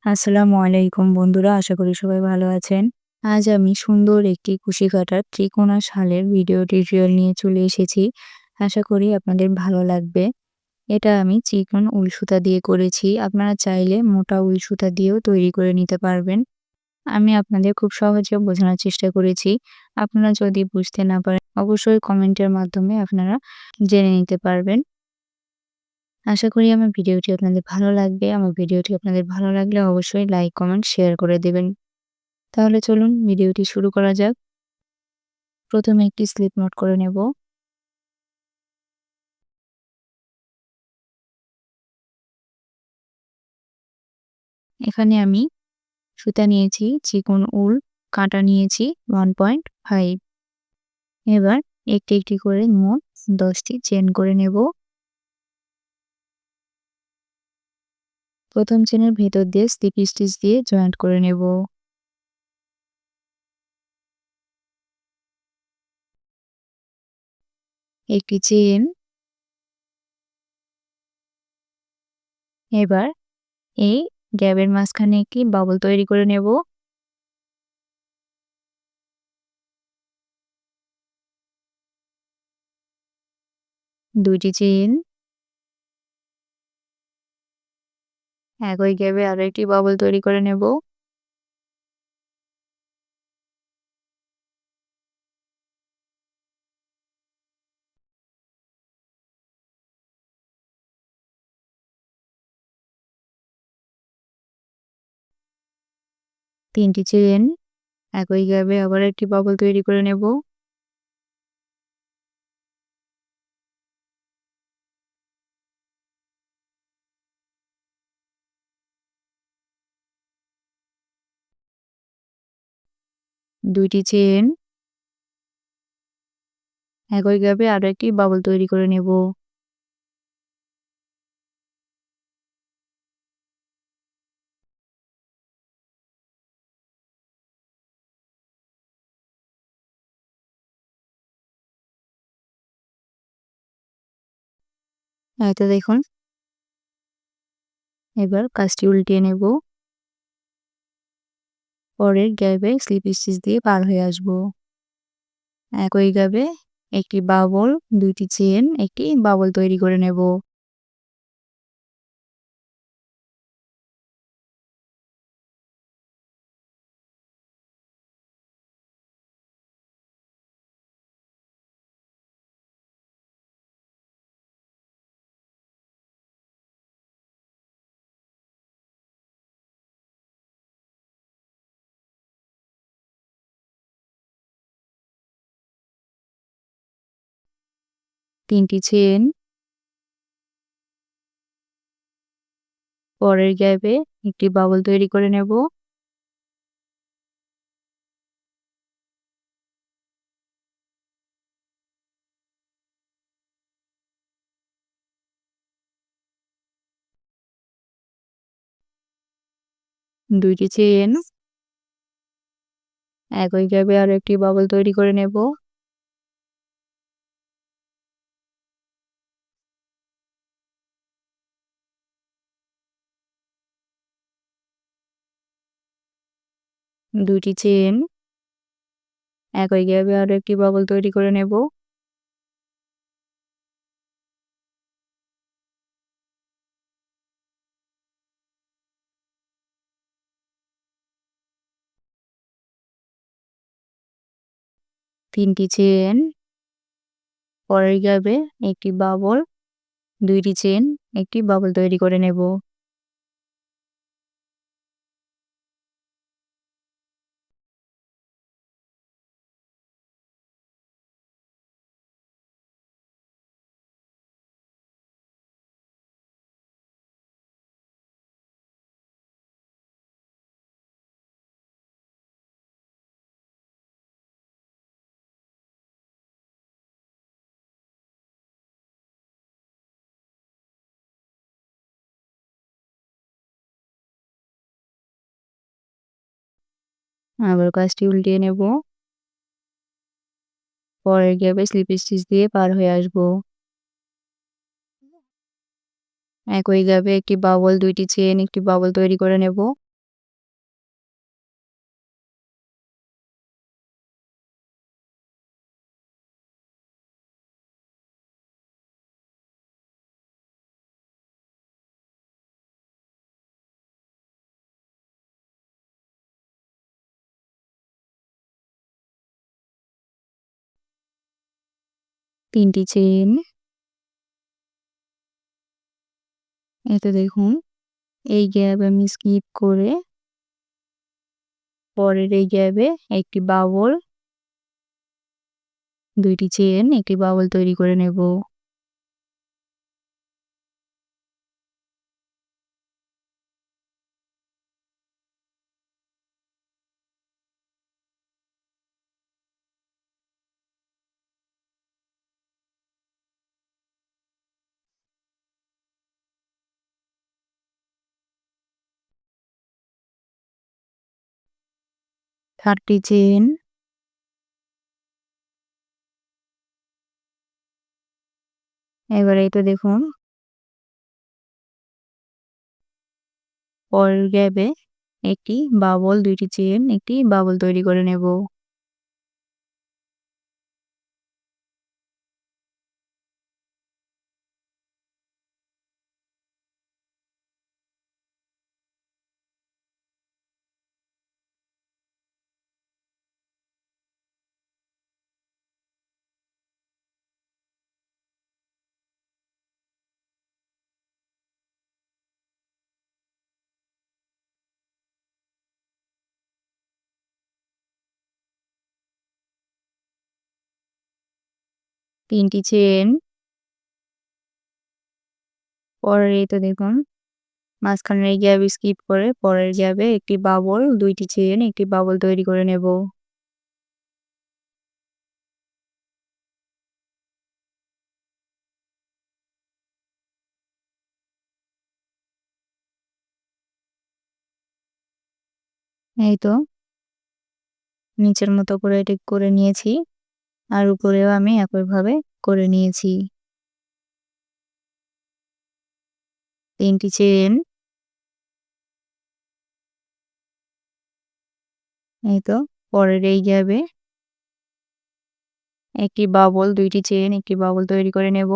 আসসালামু আলাইকুম বন্ধুরা, আশা করি সবাই ভালো আছেন। আজ আমি সুন্দর একটি কুশি কাটার ত্রিকোণা শালের ভিডিও টিউটোরিয়াল নিয়ে চলে এসেছি। আশা করি আপনাদের ভালো লাগবে। এটা আমি চিকন উল সুতা দিয়ে করেছি। আপনারা চাইলে মোটা উল সুতা দিয়েও তৈরি করে নিতে পারবেন। আমি আপনাদের খুব সহজে বোঝানোর চেষ্টা করেছি। আপনারা যদি বুঝতে না পারেন অবশ্যই কমেন্টের মাধ্যমে আপনারা জেনে নিতে পারবেন। আশা করি আমার ভিডিওটি আপনাদের ভালো লাগবে। আমার ভিডিওটি আপনাদের ভালো লাগলে অবশ্যই লাইক, কমেন্ট, শেয়ার করে দেবেন। তাহলে চলুন ভিডিওটি শুরু করা যাক। প্রথমে একটি স্লিপ নোট করে নেব। এখানে আমি সুতা নিয়েছি, চিকন উল, কাঁটা নিয়েছি 1.5। এবার একটি একটি করে মোট 10টি চেইন করে নেব। প্রথম চেইনের ভেতর দিয়ে স্লিপ স্টিচ দিয়ে জয়েন্ট করে নেব। একটি চেইন। এবার এই গ্যাপের মাঝখানে একটি বাবল তৈরি করে নেব। দুইটি চেইন। একই গ্যাপে আরো একটি বাবল তৈরি করে নেব। তিনটি চেইন। একই গ্যাপে আবার একটি বাবল তৈরি করে নেব। দুইটি চেইন। একই গ্যাপে আরো একটি বাবল তৈরি করে নেব। এই তো দেখুন। এবার কাজটি উল্টিয়ে নেব। পরের গ্যাপে স্লিপ স্টিচ দিয়ে পার হয়ে আসব। একই গ্যাপে একটি বাবল, দুইটি চেইন, একটি বাবল তৈরি করে নেব। তিনটি চেইন। পরের গ্যাপে একটি বাবল তৈরি করে নেব। দুইটি চেইন। একই গ্যাপে আরো একটি বাবল তৈরি করে নেব। দুইটি চেইন। একই গ্যাপে আরো একটি বাবল তৈরি করে নেব। তিনটি চেইন। পরের গ্যাপে একটি বাবল, দুইটি চেইন, একটি বাবল তৈরি করে নেব। আবার কাজটি উল্টিয়ে নেব। পরের গ্যাপে স্লিপ স্টিচ দিয়ে পার হয়ে আসব। একই গ্যাপে একটি বাবল, দুইটি চেইন, একটি বাবল তৈরি করে নেব। 3টি চেইন। এই তো দেখুন এই গ্যাপ আমি স্কিপ করে পরের এই গ্যাপে একটি বাবল, 2টি চেইন, একটি বাবল তৈরি করে নেব। চারটি চেইন। এবার এই তো দেখুন পরের গ্যাপে একটি বাবল, 2টি চেইন, একটি বাবল তৈরি করে নেব। তিনটি চেইন। পরের এই তো দেখুন মাঝখানের এই গ্যাপ স্কিপ করে পরের গ্যাপে একটি বাবল, 2টি চেইন, একটি বাবল তৈরি করে নেব। এই তো নিচের মতো করে ঠিক করে নিয়েছি। আর উপরেও আমি একইভাবে করে নিয়েছি। 3টি চেইন। এই তো পরের এই গ্যাপে একটি বাবল, 2টি চেইন, একটি বাবল তৈরি করে নেব।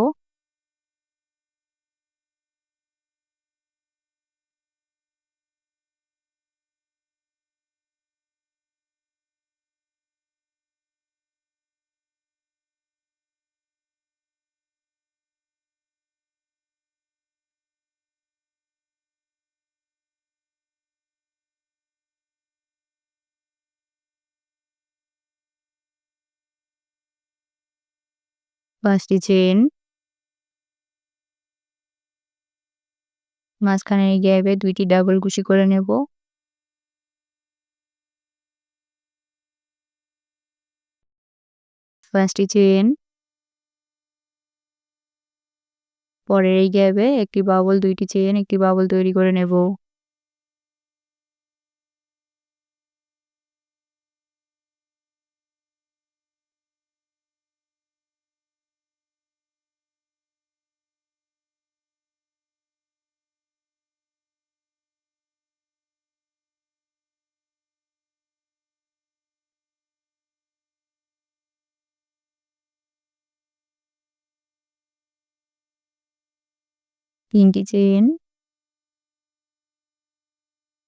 পাঁচটি চেইন। মাঝখানের এই গ্যাপে 2টি ডাবল কুশি করে নেব। পাঁচটি চেইন। পরের এই গ্যাপে একটি বাবল, 2টি চেইন, একটি বাবল তৈরি করে নেব। তিনটি চেইন।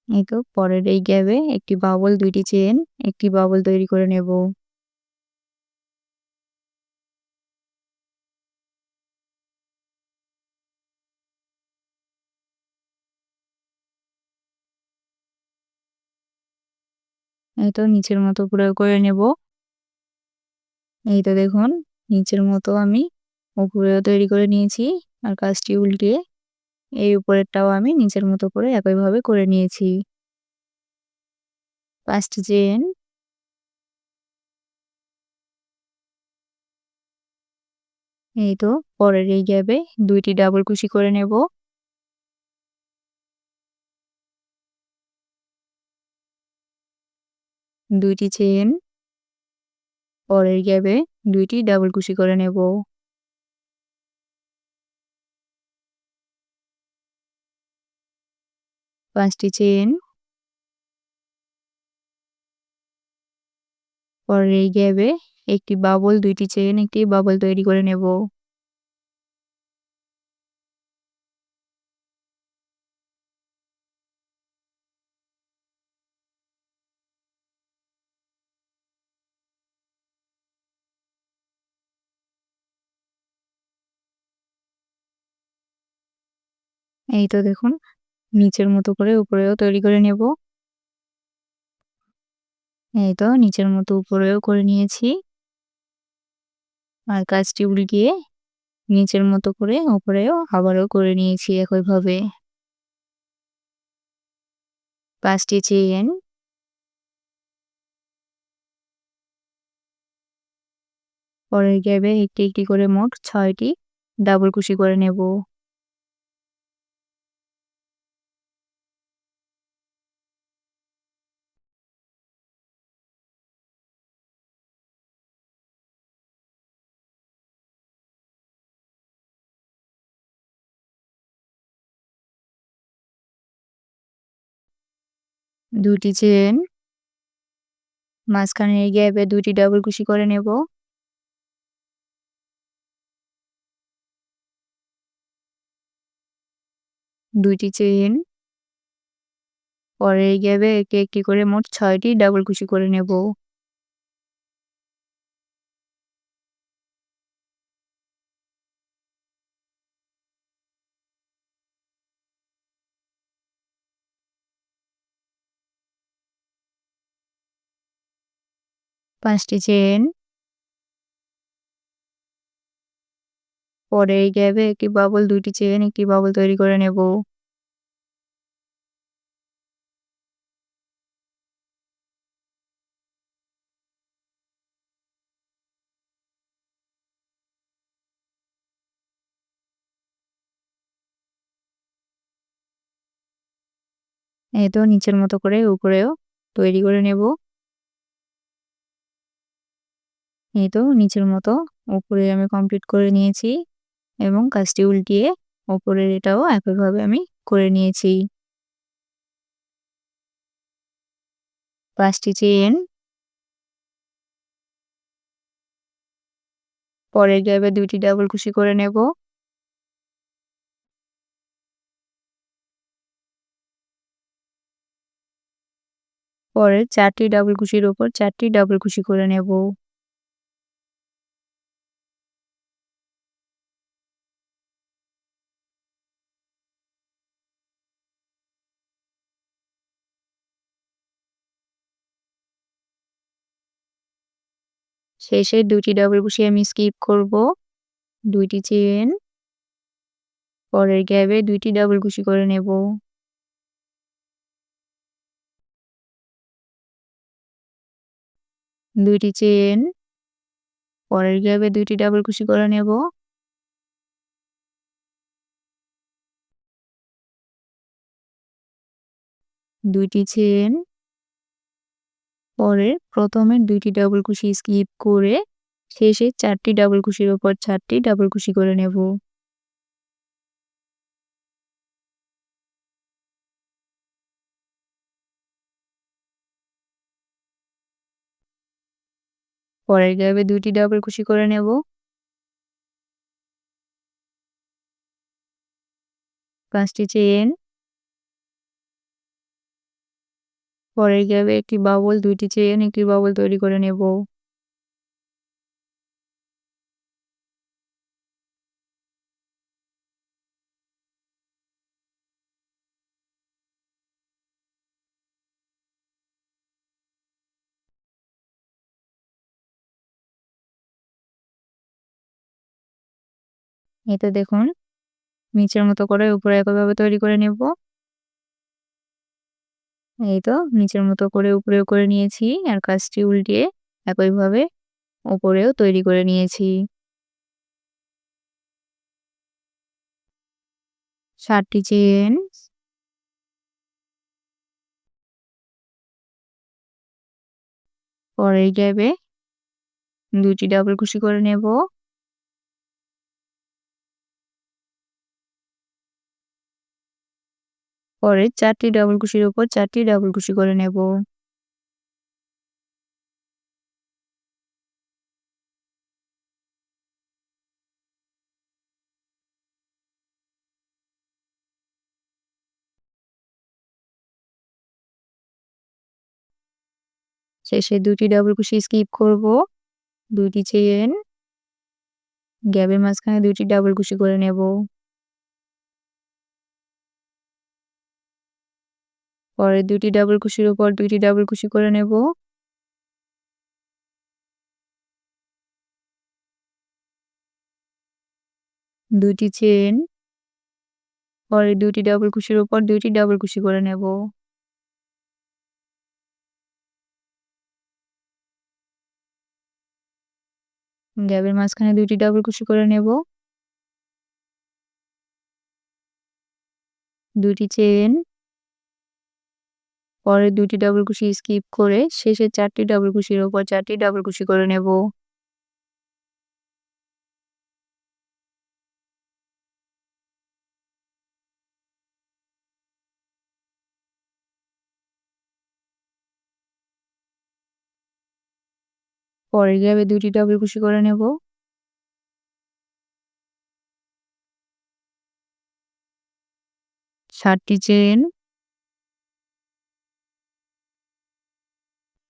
এই তো পরের এই গ্যাপে একটি বাবল, 2টি চেইন, একটি বাবল তৈরি করে নেব। এই তো নিচের মতো পুরো করে নেব। এই তো দেখুন নিচের মতো আমি উপরেও তৈরি করে নিয়েছি। আর কাজটি উল্টিয়ে এই উপরেরটাও আমি নিচের মতো করে একইভাবে করে নিয়েছি। 5টি চেইন। এই তো পরের এই গ্যাপে 2টি ডাবল কুশি করে নেব। 2টি চেইন। পরের গ্যাপে 2টি ডাবল কুশি করে নেব। 5টি চেইন। পরের এই গ্যাপে একটি বাবল, 2টি চেইন, একটি বাবল তৈরি করে নেব। এই তো দেখুন নিচের মতো করে উপরেও তৈরি করে নেব। এই তো নিচের মতো উপরেও করে নিয়েছি। আর কাজটি উল্টিয়ে নিচের মতো করে উপরেও আবারও করে নিয়েছি একইভাবে। ৫ টি চেইন, পরের গ্যাপে একটি, একটি করে মোট ৬ টি ডাবল কুশি করে নেব। ২ টি চেইন, মাঝখানের গ্যাপে ২ টি ডাবল কুশি করে নেব। ২ টি চেইন, পরের গ্যাপে একটি, একটি করে মোট ৬ টি ডাবল কুশি করে নেব। পাঁচটি চেইন, পরে এই গ্যাপে একটি বাবল, ২ টি চেইন, একটি বাবল তৈরি করে নেব। এই তো নিচের মতো করে উপরেও তৈরি করে নেব। এই তো নিচের মতো উপরে আমি কমপ্লিট করে নিয়েছি এবং কাজটি উল্টিয়ে উপরের এটাও একইভাবে আমি করে নিয়েছি। ৫ টি চেইন, পরের গ্যাপে ২ টি ডাবল কুশি করে নেব। পরের ৪ টি ডাবল কুশির উপর ৪ টি ডাবল কুশি করে নেব। শেষে ২ টি ডাবল কুশি আমি স্কিপ করব। ২ টি চেইন, পরের গ্যাপে ২ টি ডাবল কুশি করে নেব। ২ টি চেইন, পরের গ্যাপে ২ টি ডাবল কুশি করে নেব। ২ টি চেইন, পরে প্রথমের ২ টি ডাবল কুশি স্কিপ করে শেষে ৪ টি ডাবল কুশির উপর ৪ টি ডাবল কুশি করে নেব। পরের গ্যাপে ২ টি ডাবল কুশি করে নেব। ৫ টি চেইন, পরের গ্যাপে একটি বাবল, ২ টি চেইন, একটি বাবল তৈরি করে নেব। এতে দেখুন নিচের মতো করে উপরে একইভাবে তৈরি করে নেব। এই তো নিচের মতো করে উপরেও করে নিয়েছি আর কাজটি উল্টিয়ে একইভাবে উপরেও তৈরি করে নিয়েছি। ৭ টি চেইন, পরের গ্যাপে ২ টি ডাবল কুশি করে নেব। পরে ৪ টি ডাবল কুশির উপর ৪ টি ডাবল কুশি করে নেব। শেষে ২ টি ডাবল কুশি স্কিপ করব। ২ টি চেইন, গ্যাপের মাঝখানে ২ টি ডাবল কুশি করে নেব। পরে ২টি ডাবল কুশির উপর ২টি ডাবল কুশি করে নেব। ২টি চেইন, পরে ২টি ডাবল কুশির উপর ২টি ডাবল কুশি করে নেব। গ্যাপের মাঝখানে ২টি ডাবল কুশি করে নেব। ২টি চেইন, পরে ২টি ডাবল কুশি স্কিপ করে শেষে ৪টি ডাবল কুশির উপর ৪টি ডাবল কুশি করে নেব। পরের গ্যাপে ২টি ডাবল কুশি করে নেব। ৭টি চেইন,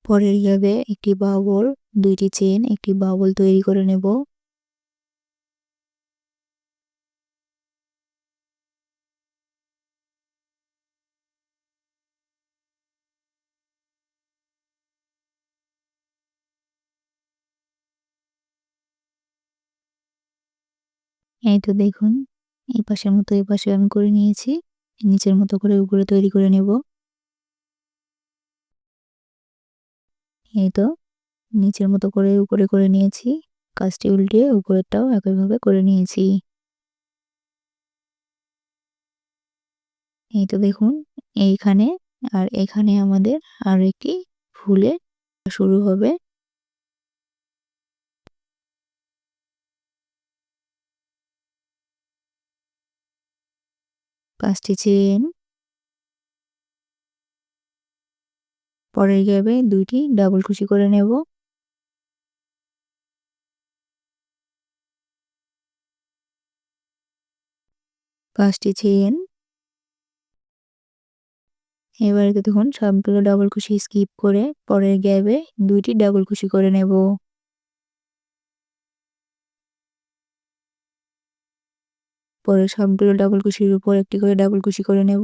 পরের গ্যাপে একটি বাবল, ২টি চেইন, একটি বাবল তৈরি করে নেব। এই তো দেখুন, এই পাশের মতো এই পাশে আমি করে নিয়েছি। নিচের মতো করে উপরে তৈরি করে নেব। এই তো নিচের মতো করে উপরে করে নিয়েছি। কাজটি উল্টিয়ে উপরেরটাও একইভাবে করে নিয়েছি। এই তো দেখুন, এইখানে আর এখানে আমাদের আরো একটি ফুলের শুরু হবে। ৫ টি চেইন, পরের গ্যাপে ২টি ডাবল কুশি করে নেব। ৫ টি চেইন, এবারে দেখুন সবগুলো ডাবল কুশি স্কিপ করে পরের গ্যাপে ২টি ডাবল কুশি করে নেব। পরে সবগুলো ডাবল কুশির উপর একটি করে ডাবল কুশি করে নেব।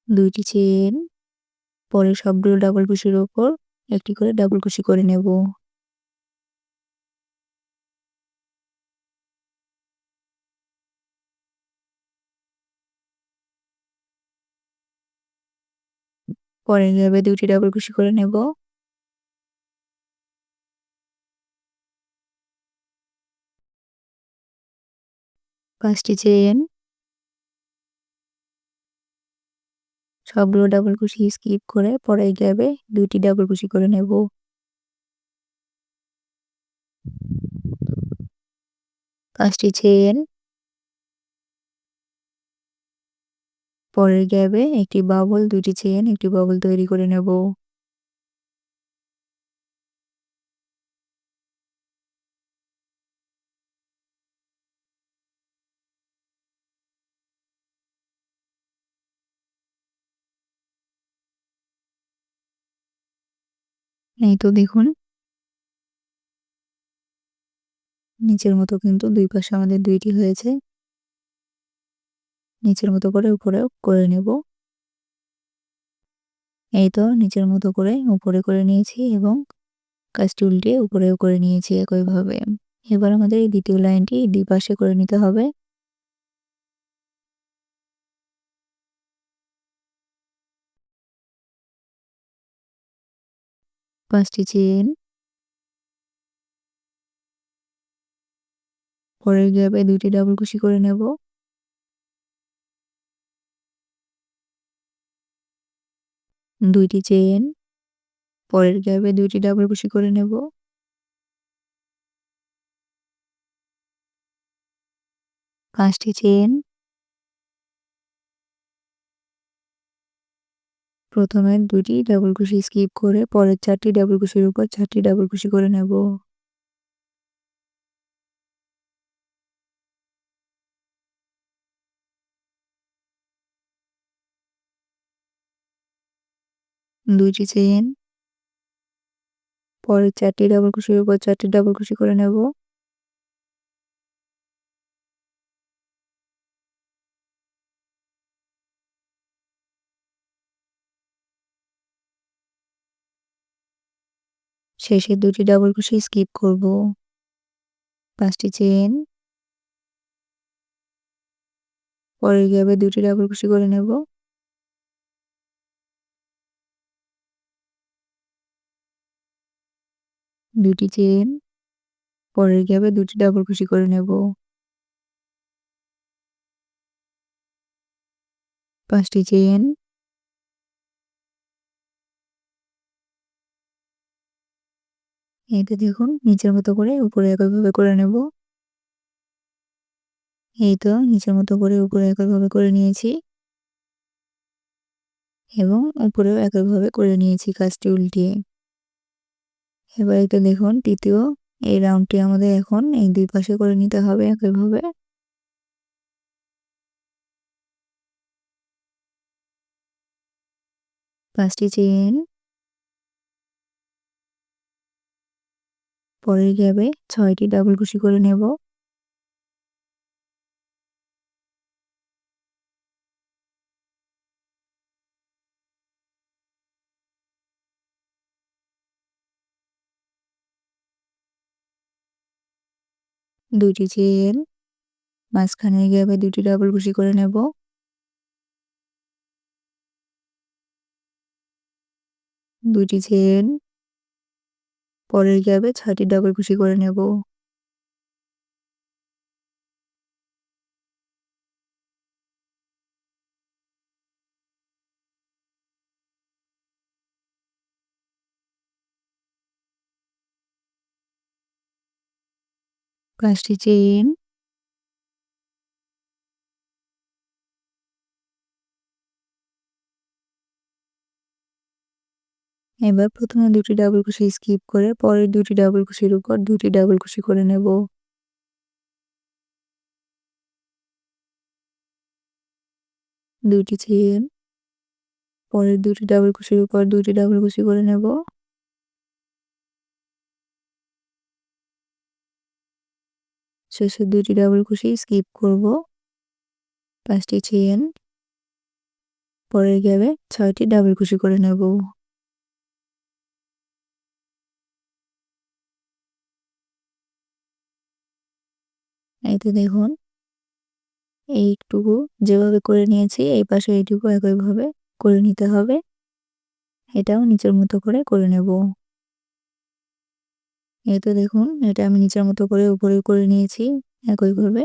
দুইটি চেইন, পরে সবগুলো ডাবল কুশির উপর একটি করে ডাবল কুশি করে নেব। পরের গ্যাপে ২টি ডাবল কুশি করে নেব। ৫ টি চেইন, সবগুলো ডাবল কুশি স্কিপ করে পরের গ্যাপে ২টি ডাবল কুশি করে নেব। ৫ টি চেইন, পরের গ্যাপে একটি বাবল, ২টি চেইন, একটি বাবল তৈরি করে নেব। এই তো দেখুন, নিচের মতো কিন্তু ২ পাশে আমাদের ২টি হয়েছে। নিচের মতো করে উপরেও করে নেব। এই তো নিচের মতো করে উপরে করে নিয়েছি এবং কাজটি উল্টিয়ে উপরেও করে নিয়েছি একইভাবে। এবার আমাদের এই দ্বিতীয় লাইনটি ২ পাশে করে নিতে হবে। ৫ টি চেইন, পরের গ্যাপে ২টি ডাবল কুশি করে নেব। ২টি চেইন, পরের গ্যাপে ২টি ডাবল কুশি করে নেব। ৫ টি চেইন, প্রথমে ২টি ডাবল কুশি স্কিপ করে পরের ৪টি ডাবল কুশির উপর ৪টি ডাবল কুশি করে নেব। ২টি চেইন, পরে 4টি ডাবল কুশির উপর 4টি ডাবল কুশি করে নেব। শেষে 2টি ডাবল কুশি স্কিপ করব। 5টি চেইন, পরের গ্যাপে 2টি ডাবল কুশি করে নেব। 2টি চেইন, পরের গ্যাপে 2টি ডাবল কুশি করে নেব। 5টি চেইন, এইটা দেখুন নিচের মতো করে উপরে একইভাবে করে নেব। এই তো নিচের মতো করে উপরে একইভাবে করে নিয়েছি এবং উপরেও একইভাবে করে নিয়েছি কাজটি উল্টিয়ে। এবার এটা দেখুন তৃতীয় এই রাউন্ডটি আমাদের এখন এই 2 পাশে করে নিতে হবে একইভাবে। 5টি চেইন, পরের গ্যাপে 6টি ডাবল কুশি করে নেব। 2টি চেইন, মাঝখানের গ্যাপে 2টি ডাবল কুশি করে নেব। 2টি চেইন, পরের গ্যাপে 6টি ডাবল কুশি করে নেব। 5টি চেইন, এবার প্রথমে 2টি ডাবল কুশি স্কিপ করে পরের 2টি ডাবল কুশির উপর 2টি ডাবল কুশি করে নেব। 2টি চেইন, পরের 2টি ডাবল কুশির উপর 2টি ডাবল কুশি করে নেব। শেষে 2টি ডাবল কুশি স্কিপ করব। 5টি চেইন, পরের গ্যাপে 6টি ডাবল কুশি করে নেব। এই তো দেখুন এইটুকু যেভাবে করে নিয়েছি এই পাশে এইটুকু একইভাবে করে নিতে হবে। এটাও নিচের মতো করে করে নেব। এই তো দেখুন এটা আমি নিচের মতো করে উপরে করে নিয়েছি একইভাবে।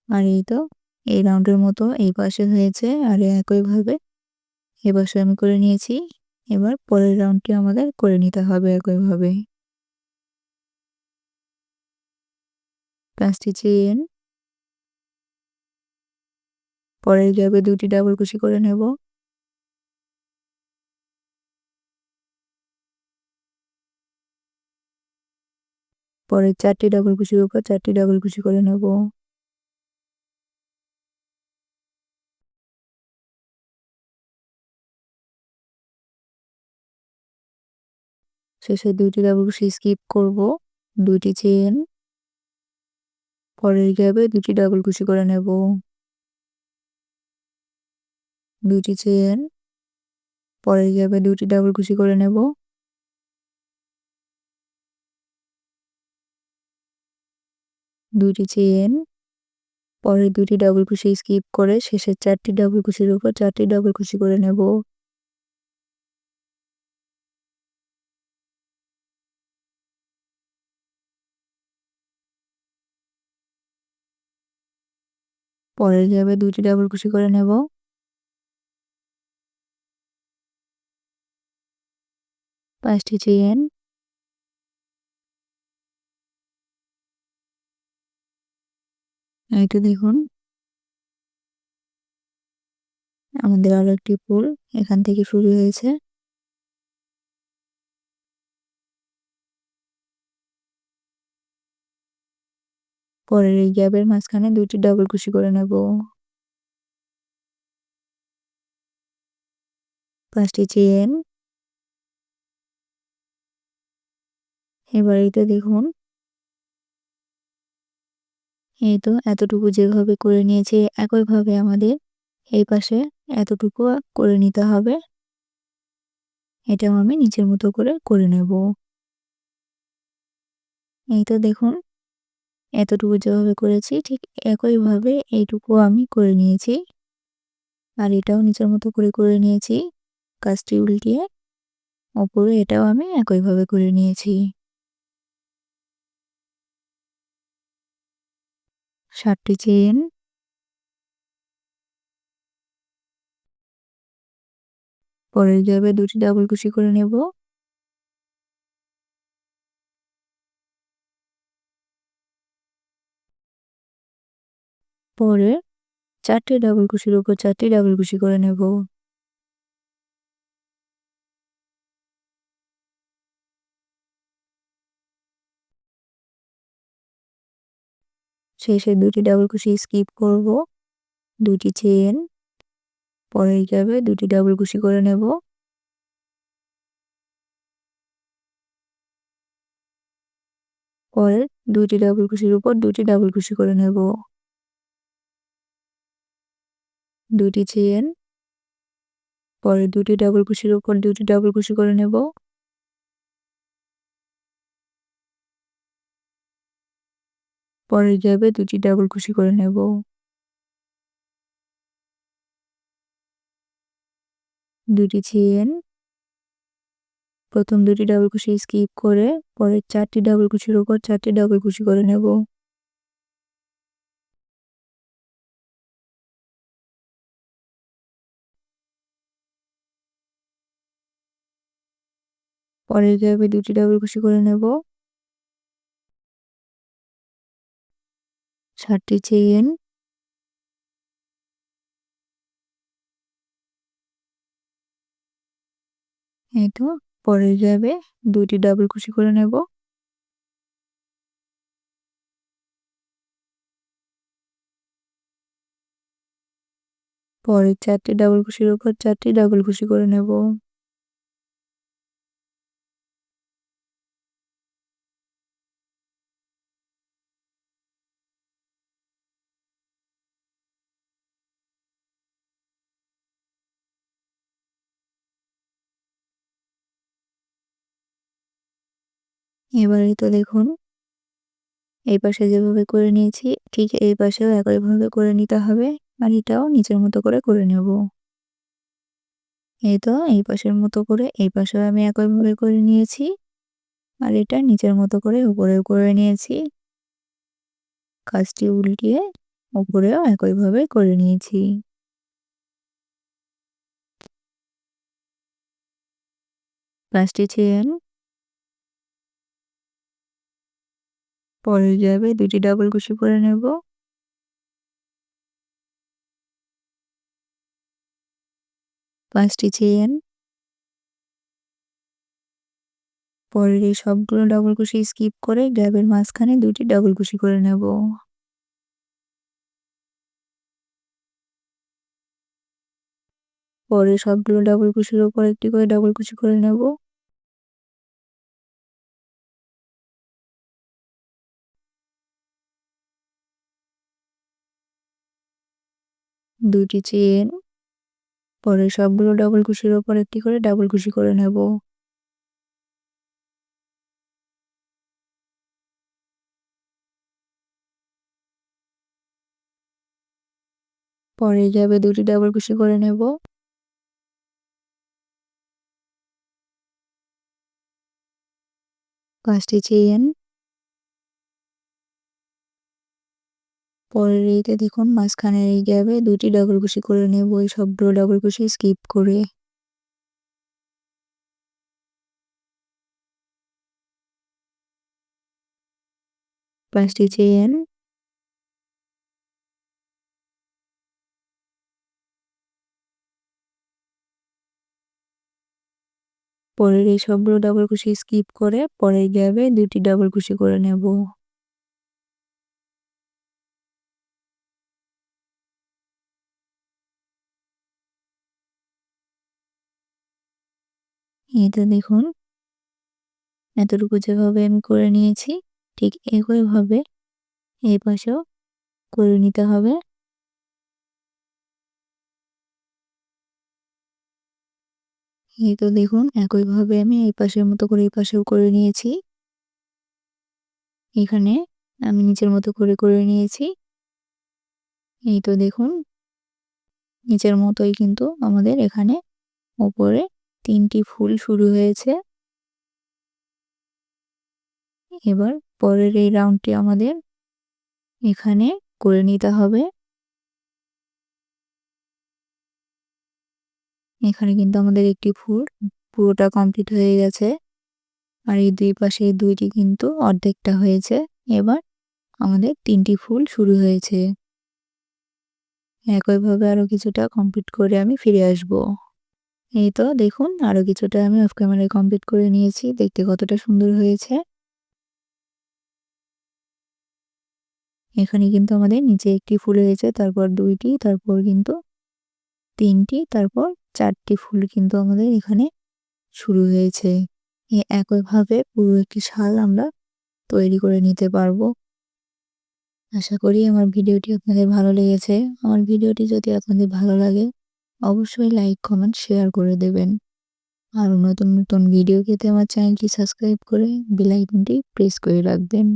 আর এই তো এই রাউন্ডের মতো এই পাশে হয়েছে আর একইভাবে এ পাশে আমি করে নিয়েছি। এবার পরের রাউন্ডটি আমাদের করে নিতে হবে একইভাবে। 5টি চেইন, পরের গ্যাপে 2টি ডাবল কুশি করে নেব। 4টি ডাবল কুশির উপর 4টি ডাবল কুশি করে নেব। শেষে 2টি ডাবল কুশি স্কিপ করব। 2টি চেইন, পরের গ্যাপে 2টি ডাবল কুশি করে নেব। 2টি চেইন, পরের গ্যাপে 2টি ডাবল কুশি করে নেব। 2টি চেইন, পরের 2টি ডাবল কুশি স্কিপ করে শেষের 4টি ডাবল কুশির উপর 4টি ডাবল কুশি করে নেব। পরের গ্যাপে 2টি ডাবল কুশি করে নেব। 5টি চেইন, এই তো দেখুন আমাদের আরো একটি ফুল এখান থেকে শুরু হয়েছে। পরের এই গ্যাপের মাঝখানে 2টি ডাবল কুশি করে নেব। 5টি চেইন, এবার এই তো দেখুন, এই তো এতটুকু যেভাবে করে নিয়েছি একইভাবে আমাদের এই পাশে এতটুকু করে নিতে হবে। এটাও আমি নিচের মতো করে নেব। এই তো দেখুন, এতটুকু যেভাবে করেছি ঠিক একইভাবে এইটুকু আমি করে নিয়েছি। আর এটাও নিচের মতো করে নিয়েছি। কাজটি উল্টিয়ে ওপরে এটাও আমি একইভাবে করে নিয়েছি। ৭ টি চেইন, পরের গ্যাপে ২ টি ডাবল কুশি করে নেব। পরে ৪ টি ডাবল কুশির উপর ৪ টি ডাবল কুশি করে নেব। শেষে ২ টি ডাবল কুশি স্কিপ করব। ২ টি চেইন, পরের গ্যাপে ২ টি ডাবল কুশি করে নেব। পরে ২ টি ডাবল কুশির উপর ২ টি ডাবল কুশি করে নেব। ২ টি চেইন, পরে ২ টি ডাবল কুশির উপর ২ টি ডাবল কুশি করে নেব। পরের গ্যাপে ২ টি ডাবল কুশি করে নেব। ২ টি চেইন, প্রথম ২ টি ডাবল কুশি স্কিপ করে পরের ৪ টি ডাবল কুশির উপর ৪ টি ডাবল কুশি করে নেব। পরের গ্যাপে ২ টি ডাবল কুশি করে নেব। ৭ টি চেইন, এই তো পরের গ্যাপে ২ টি ডাবল কুশি করে নেব। পরের ৪ টি ডাবল কুশির উপর ৪ টি ডাবল কুশি করে নেব। এবারে তো দেখুন, এই পাশে যেভাবে করে নিয়েছি ঠিক এই পাশেও একইভাবে করে নিতে হবে। আর এটাও নিচের মতো করে নেব। এই তো এই পাশের মতো করে এই পাশেও আমি একইভাবে করে নিয়েছি। আর এটা নিচের মতো করে উপরেও করে নিয়েছি। কাজটি উল্টিয়ে উপরেও একইভাবে করে নিয়েছি। ৫ টি চেইন, পরের গ্যাপে ২ টি ডাবল কুশি করে নেব। ৫ টি চেইন, পরের এই সবগুলো ডাবল কুশি স্কিপ করে গ্যাপের মাঝখানে ২ টি ডাবল কুশি করে নেব। পরে সবগুলো ডাবল কুশির উপর একটি করে ডাবল কুশি করে নেব। ২ টি চেইন, পরে সবগুলো ডাবল কুশির উপর একটি করে ডাবল কুশি করে নেব। পরের গ্যাপে ২ টি ডাবল কুশি করে নেব। ৫ টি চেইন, পরের এইতে দেখুন মাঝখানের এই গ্যাপে ২ টি ডাবল কুশি করে নেব এই সবগুলো ডাবল কুশি স্কিপ করে। ৫ টি চেইন, পরের এই সবগুলো ডাবল কুশি স্কিপ করে পরের গ্যাপে ২ টি ডাবল কুশি করে নেব। এই তো দেখুন এতটুকু যেভাবে আমি করে নিয়েছি ঠিক একইভাবে এই পাশেও করে নিতে হবে। এই তো দেখুন একইভাবে আমি এই পাশের মতো করে এই পাশেও করে নিয়েছি। এখানে আমি নিচের মতো করে নিয়েছি। এই তো দেখুন নিচের মতোই কিন্তু আমাদের এখানে উপরে ৩ টি ফুল শুরু হয়েছে। এবার পরের এই রাউন্ডটি আমাদের এখানে করে নিতে হবে। এখানে কিন্তু আমাদের একটি ফুল পুরোটা কমপ্লিট হয়ে গেছে। আর এই ২ পাশে ২ টি কিন্তু অর্ধেকটা হয়েছে। এবার আমাদের ৩ টি ফুল শুরু হয়েছে। একইভাবে আরো কিছুটা কমপ্লিট করে আমি ফিরে আসব। এই তো দেখুন আরো কিছুটা আমি অফ ক্যামেরায় কমপ্লিট করে নিয়েছি। দেখতে কতটা সুন্দর হয়েছে। এখানে কিন্তু আমাদের নিচে একটি ফুল হয়েছে, তারপর ২ টি, তারপর কিন্তু ৩ টি, তারপর ৪ টি ফুল কিন্তু আমাদের এখানে শুরু হয়েছে। একইভাবে পুরো একটি শাল আমরা তৈরি করে নিতে পারবো। আশা করি আমার ভিডিওটি আপনাদের ভালো লেগেছে। আমার ভিডিওটি যদি আপনাদের ভালো লাগে অবশ্যই লাইক, কমেন্ট, শেয়ার করে দেবেন। আরো নতুন ভিডিও পেতে আমার চ্যানেলটি সাবস্ক্রাইব করে বেল আইকনটি প্রেস করে রাখবেন।